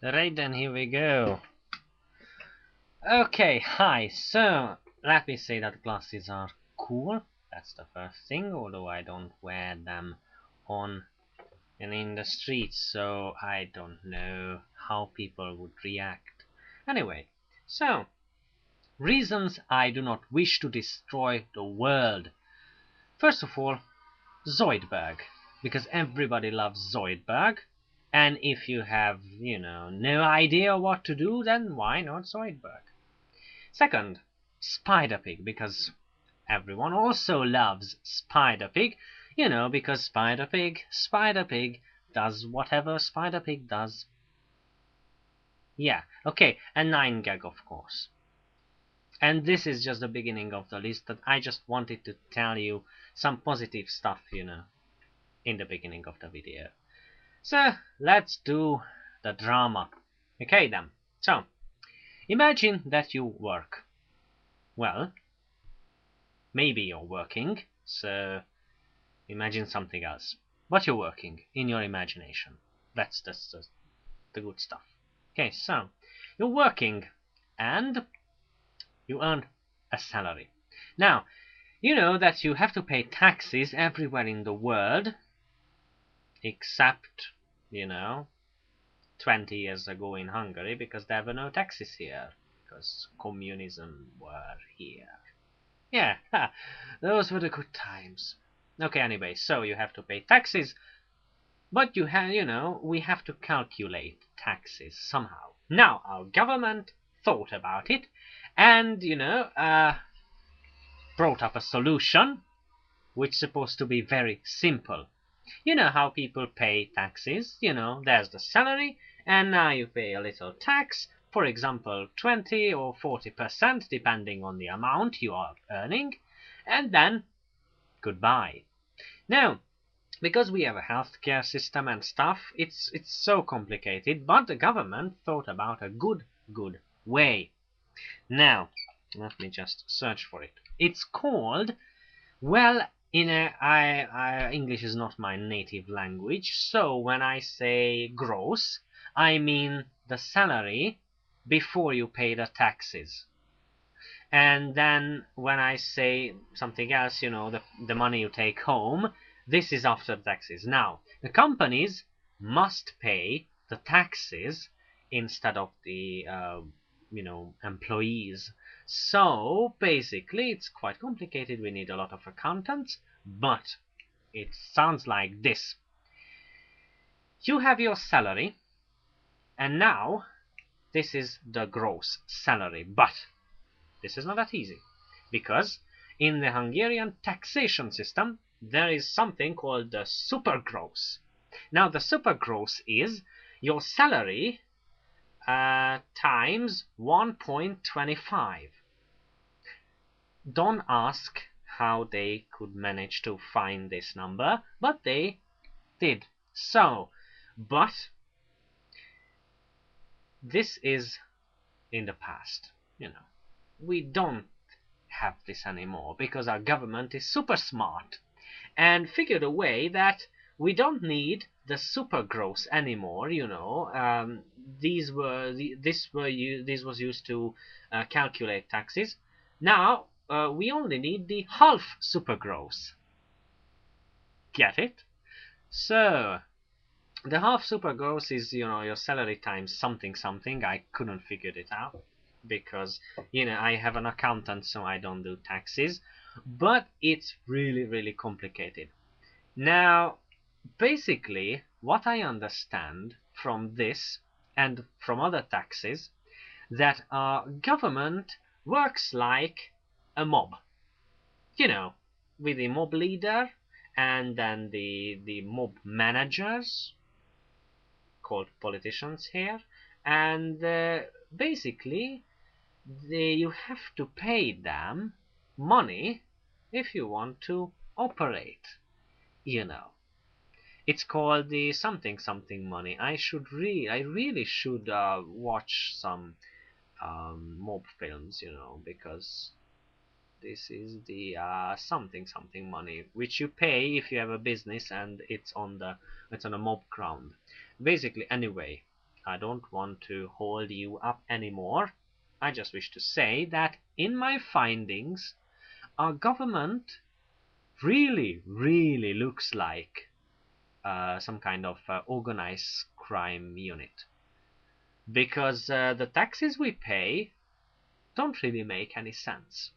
Right then, here we go. Okay, hi. So, let me say that glasses are cool. That's the first thing, although I don't wear them on and in the streets, so I don't know how people would react. Anyway, so, reasons I do not wish to destroy the world. First of all, Zoidberg, because everybody loves Zoidberg. And if you have, no idea what to do, then why not Zoidberg? Second, Spider Pig, because everyone also loves Spider Pig, because Spider Pig does whatever Spider Pig does. Yeah, okay, and 9gag, of course. And this is just the beginning of the list, that I just wanted to tell you some positive stuff, in the beginning of the video. So, let's do the drama. Okay then. So, imagine that you work. Well, maybe you're working, so imagine something else. But you're working in your imagination. That's the good stuff. Okay, so you're working and you earn a salary. Now, you know that you have to pay taxes everywhere in the world, except, you know, 20 years ago in Hungary, because there were no taxes here, because communism were here. Yeah, those were the good times. Okay, anyway, so you have to pay taxes, but we have to calculate taxes somehow. Now, our government thought about it and, brought up a solution which is supposed to be very simple. You know how people pay taxes, there's the salary, and now you pay a little tax, for example, 20 or 40%, depending on the amount you are earning, and then goodbye. Now, because we have a healthcare system and stuff, it's so complicated, but the government thought about a good way. Now, let me just search for it. It's called, well, English is not my native language, so when I say gross, I mean the salary before you pay the taxes. And then when I say something else, the money you take home, this is after taxes. Now, the companies must pay the taxes instead of the employees. So basically, it's quite complicated. We need a lot of accountants, but it sounds like this. You have your salary, and now this is the gross salary, but this is not that easy, because in the Hungarian taxation system there is something called the super gross. Now the super gross is your salary times 1.25. Don't ask how they could manage to find this number, but they did so. But this is in the past, we don't have this anymore, because our government is super smart and figured a way that we don't need the super gross anymore. This was used to calculate taxes. Now we only need the half super gross. Get it? So the half super gross is, your salary times something something. I couldn't figure it out because, I have an accountant, so I don't do taxes. But it's really, really complicated. Now, basically, what I understand from this and from other taxes, that our government works like a mob. With the mob leader and then the mob managers, called politicians here, and basically you have to pay them money if you want to operate. It's called the something something money. I really should watch some mob films, because this is the something something money, which you pay if you have a business and it's on a mob ground. Basically, anyway, I don't want to hold you up anymore. I just wish to say that in my findings, our government really looks like some kind of organized crime unit. Because the taxes we pay don't really make any sense.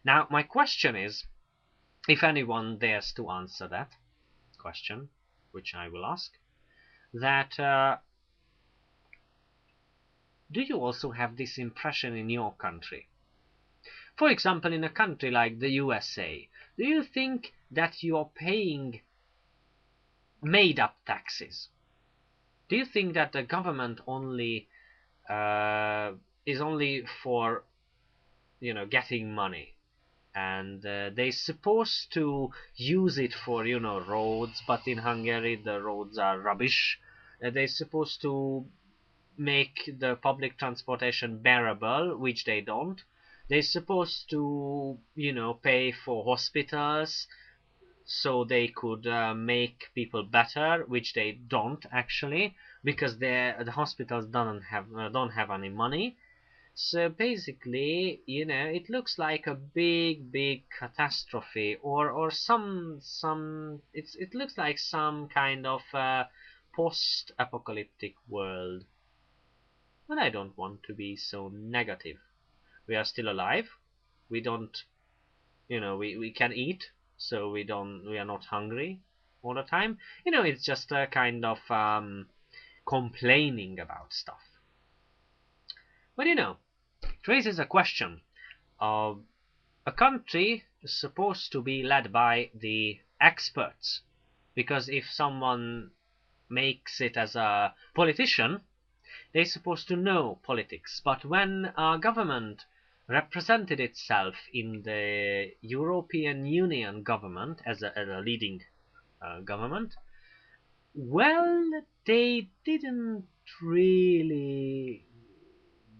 Now, my question is, if anyone dares to answer that question, which I will ask, that do you also have this impression in your country? For example, in a country like the USA, do you think that you're paying made up taxes? Do you think that the government only is only for getting money, and they're supposed to use it for roads, but in Hungary the roads are rubbish. They're supposed to make the public transportation bearable, which they don't. They're supposed to pay for hospitals so they could make people better, which they don't actually, because the hospitals don't have any money. So basically, it looks like a big catastrophe, or it looks like some kind of post-apocalyptic world. But I don't want to be so negative. We are still alive. We don't, we can eat, so we are not hungry all the time. It's just a kind of complaining about stuff. But it raises a question of a country is supposed to be led by the experts, because if someone makes it as a politician, they're supposed to know politics. But when our government represented itself in the European Union government as a leading government, well, they didn't really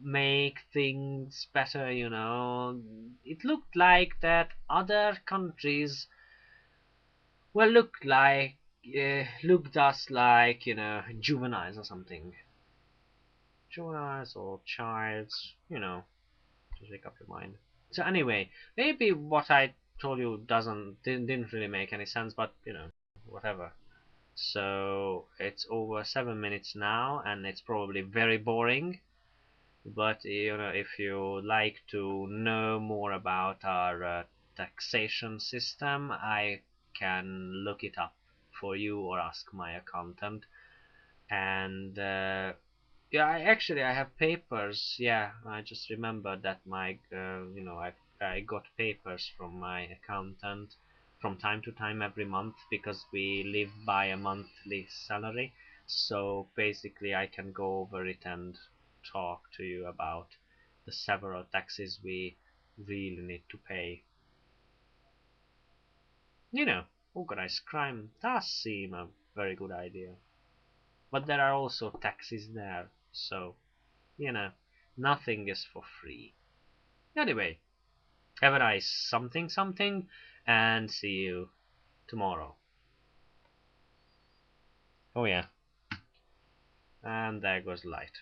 make things better. It looked like that other countries, well, looked us like juveniles or something. Juveniles or childs, to make up your mind. So anyway, maybe what I told you didn't really make any sense, but whatever. So it's over 7 minutes now, and it's probably very boring. But if you like to know more about our taxation system, I can look it up for you or ask my accountant. And yeah, I have papers. Yeah, I just remembered that my I got papers from my accountant from time to time every month, because we live by a monthly salary. So basically I can go over it and talk to you about the several taxes we really need to pay. Organized crime does seem a very good idea, but there are also taxes there, so you know, nothing is for free. Anyway, have a nice something, and see you tomorrow. Oh yeah, and there goes light.